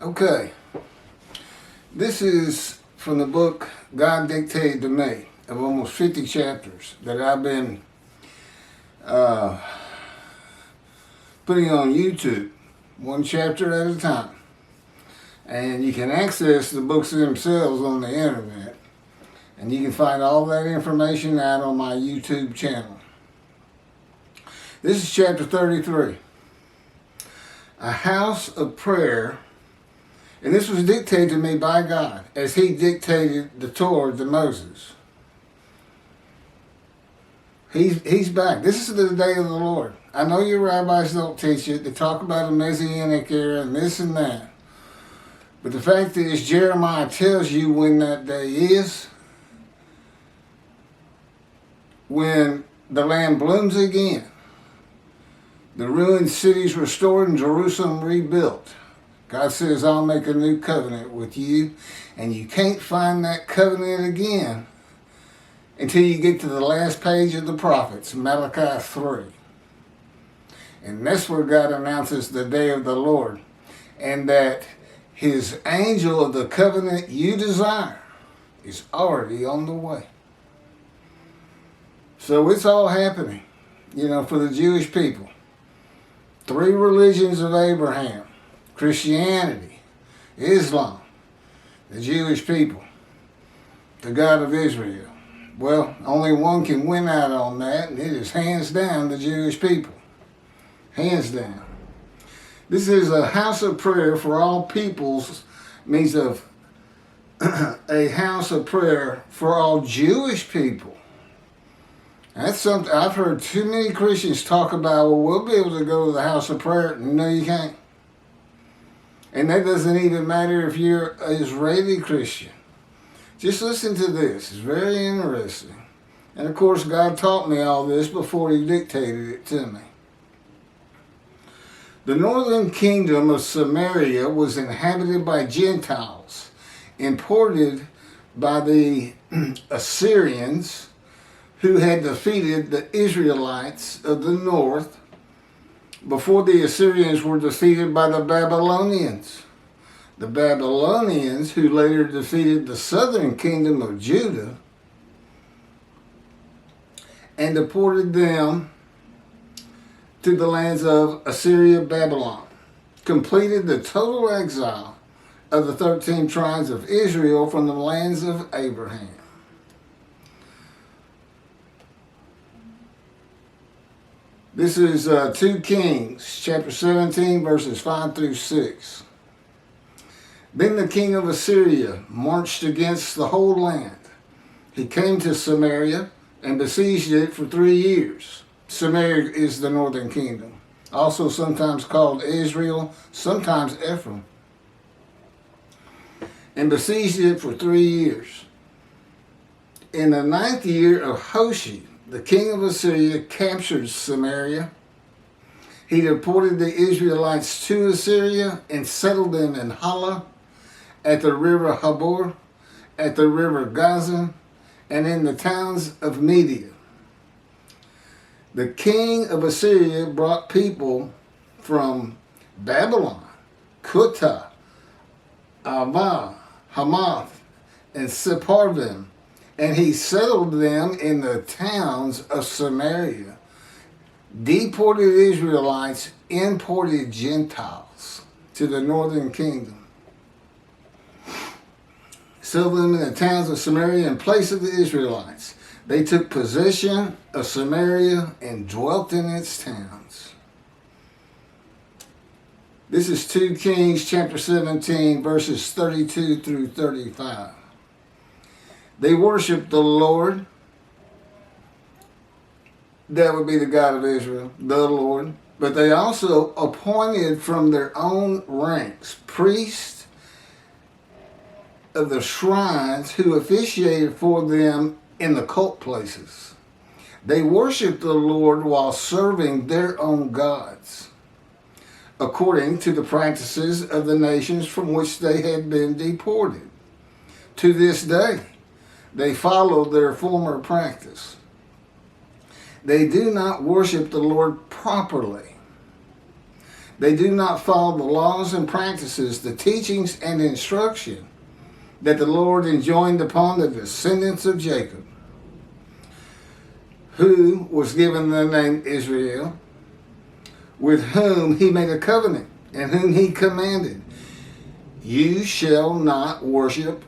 Okay, this is from the book God Dictated to Me of almost 50 chapters that I've been putting on YouTube, one chapter at a time. And you can access the books themselves on the internet. And you can find all that information out on my YouTube channel. This is chapter 33. A house of prayer. And this was dictated to me by God as He dictated the Torah to Moses. He's back. This is the day of the Lord. I know your rabbis don't teach it. They talk about a Messianic era and this and that. But the fact is, Jeremiah tells you when that day is. When the land blooms again. The ruined cities restored and Jerusalem rebuilt. God says, I'll make a new covenant with you. And you can't find that covenant again until you get to the last page of the prophets, Malachi 3. And that's where God announces the day of the Lord. And that His angel of the covenant you desire is already on the way. So it's all happening, for the Jewish people. 3 religions of Abraham. Christianity, Islam, the Jewish people, the God of Israel. Well, only one can win out on that, and it is hands down the Jewish people. Hands down. This is a house of prayer for all peoples, means of a house of prayer for all Jewish people. That's something I've heard too many Christians talk about. Well, we'll be able to go to the house of prayer. No, you can't. And that doesn't even matter if you're an Israeli Christian. Just listen to this. It's very interesting. And of course, God taught me all this before He dictated it to me. The northern kingdom of Samaria was inhabited by Gentiles, imported by the Assyrians, who had defeated the Israelites of the north before the Assyrians were defeated by the Babylonians. The Babylonians, who later defeated the southern kingdom of Judah and deported them to the lands of Assyria, Babylon, completed the total exile of the 13 tribes of Israel from the lands of Abraham. This is 2 Kings, chapter 17, verses 5 through 6. Then the king of Assyria marched against the whole land. He came to Samaria and besieged it for 3 years. Samaria is the northern kingdom, also sometimes called Israel, sometimes Ephraim. And besieged it for 3 years. In the 9th year of Hoshea, the king of Assyria captured Samaria. He deported the Israelites to Assyria and settled them in Halah, at the river Habor, at the River Gozan, and in the towns of Media. The king of Assyria brought people from Babylon, Cuthah, Avva, Hamath, and Sepharvaim, and he settled them in the towns of Samaria. Deported Israelites, imported Gentiles to the northern kingdom. Settled them in the towns of Samaria in place of the Israelites. They took possession of Samaria and dwelt in its towns. This is 2 Kings chapter 17, verses 32 through 35. They worshiped the Lord. That would be the God of Israel, the Lord. But they also appointed from their own ranks priests of the shrines who officiated for them in the cult places. They worshiped the Lord while serving their own gods, according to the practices of the nations from which they had been deported. To this day, they followed their former practice. They do not worship the Lord properly. They do not follow the laws and practices, the teachings and instruction that the Lord enjoined upon the descendants of Jacob, who was given the name Israel, with whom he made a covenant, and whom he commanded, you shall worship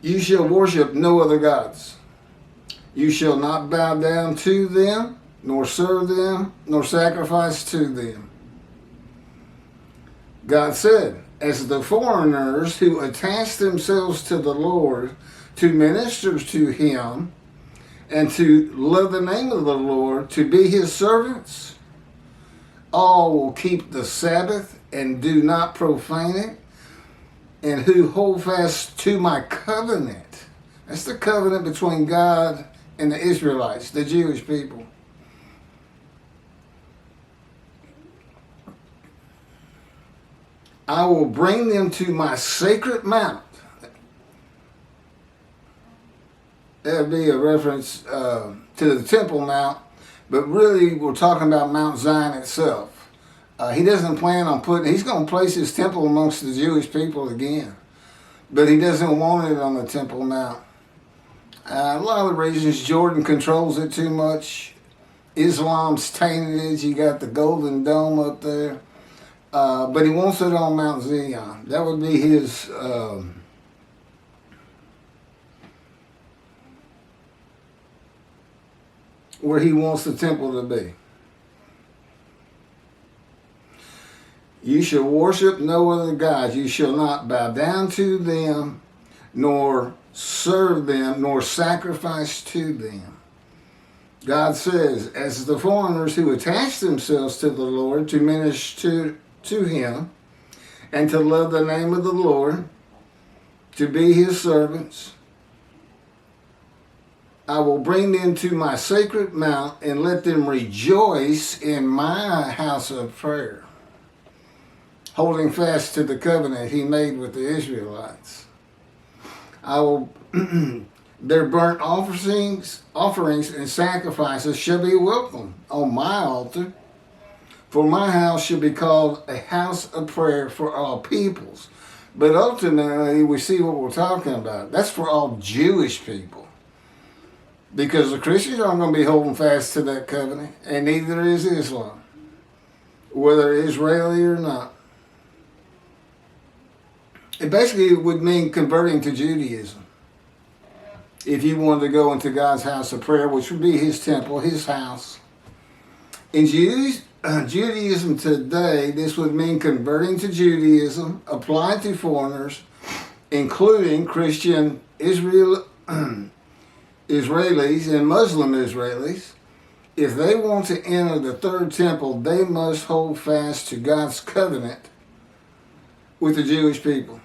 no other gods. You shall not bow down to them, nor serve them, nor sacrifice to them. God said, as the foreigners who attach themselves to the Lord to minister to him and to love the name of the Lord, to be his servants, all will keep the Sabbath and do not profane it, and who hold fast to my covenant. That's the covenant between God and the Israelites, the Jewish people. I will bring them to my sacred mount. That would be a reference to the Temple Mount, but really we're talking about Mount Zion itself. He doesn't plan on he's going to place his temple amongst the Jewish people again, but he doesn't want it on the Temple Mount. A lot of the reasons: Jordan controls it too much. Islam's tainted it. You got the Golden Dome up there. But he wants it on Mount Zion. That would be his where he wants the temple to be. You shall worship no other gods. You shall not bow down to them, nor serve them, nor sacrifice to them. God says, as the foreigners who attach themselves to the Lord to minister to him and to love the name of the Lord, to be his servants, I will bring them to my sacred mount and let them rejoice in my house of prayer, holding fast to the covenant he made with the Israelites. I will their burnt offerings and sacrifices shall be welcome on my altar. For my house shall be called a house of prayer for all peoples. But ultimately, we see what we're talking about. That's for all Jewish people. Because the Christians aren't going to be holding fast to that covenant, and neither is Islam, whether Israeli or not. It basically would mean converting to Judaism. If you wanted to go into God's house of prayer, which would be his temple, his house. In Judaism today, this would mean converting to Judaism, applied to foreigners, including Christian Israelis and Muslim Israelis. If they want to enter the third temple, they must hold fast to God's covenant with the Jewish people.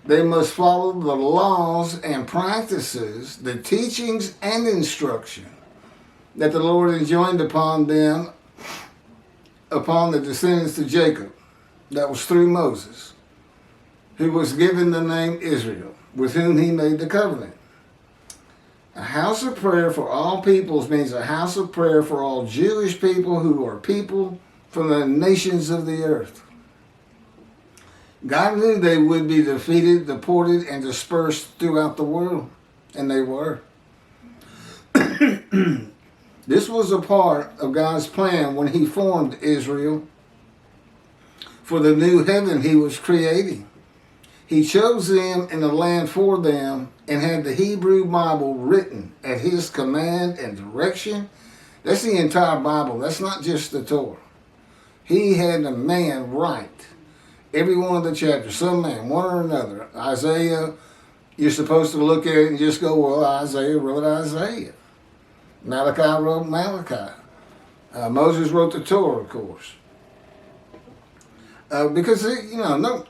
They must follow the laws and practices, the teachings and instruction that the Lord enjoined upon them, upon the descendants of Jacob. That was through Moses, who was given the name Israel, with whom he made the covenant. A house of prayer for all peoples means a house of prayer for all Jewish people who are people from the nations of the earth. God knew they would be defeated, deported, and dispersed throughout the world, and they were. This was a part of God's plan when he formed Israel for the new heaven he was creating. He chose them and the land for them and had the Hebrew Bible written at his command and direction. That's the entire Bible. That's not just the Torah. He had a man write every one of the chapters, some man, one or another. Isaiah, you're supposed to look at it and just go, well, Isaiah wrote Isaiah. Malachi wrote Malachi. Moses wrote the Torah, of course. Because, no,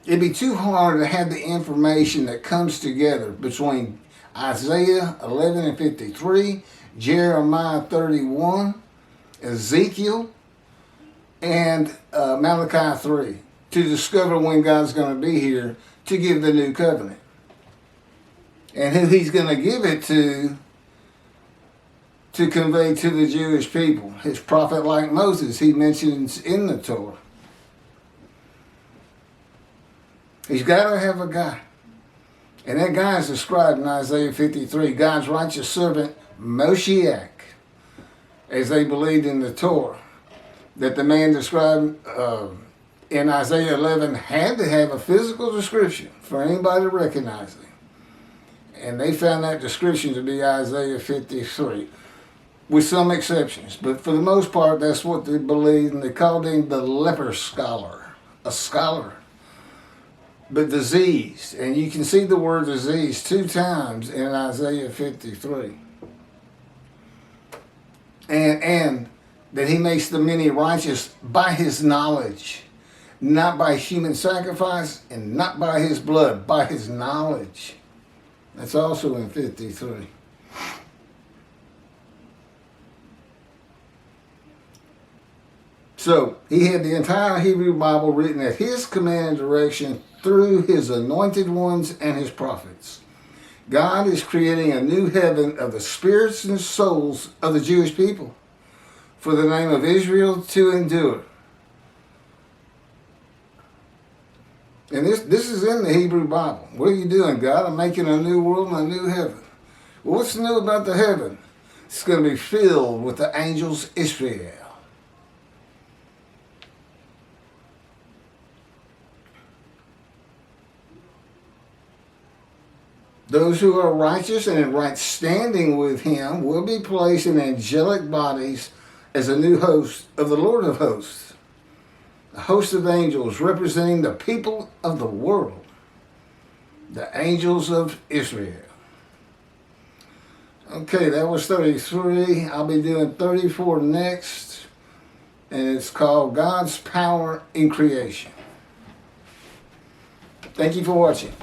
it'd be too hard to have the information that comes together between Isaiah 11 and 53, Jeremiah 31, Ezekiel, and Malachi 3 to discover when God's going to be here to give the new covenant. And who he's going to give it to to convey to the Jewish people. His prophet like Moses, he mentions in the Torah. He's got to have a guy. And that guy is described in Isaiah 53, God's righteous servant, Moshiach, as they believed in the Torah. That the man described in Isaiah 11 had to have a physical description for anybody to recognize him. And they found that description to be Isaiah 53, with some exceptions. But for the most part, that's what they believed, and they called him the leper scholar, a scholar, but diseased. And you can see the word disease 2 times in Isaiah 53. And that he makes the many righteous by his knowledge, not by human sacrifice and not by his blood, by his knowledge. That's also in 53. So he had the entire Hebrew Bible written at his command and direction through his anointed ones and his prophets. God is creating a new heaven of the spirits and souls of the Jewish people for the name of Israel to endure. And this is in the Hebrew Bible. What are you doing, God? I'm making a new world and a new heaven. Well, what's new about the heaven? It's going to be filled with the angels Israel. Those who are righteous and in right standing with him will be placed in angelic bodies as a new host of the Lord of hosts. A host of angels representing the people of the world. The angels of Israel. Okay, that was 33. I'll be doing 34 next. And it's called God's Power in Creation. Thank you for watching.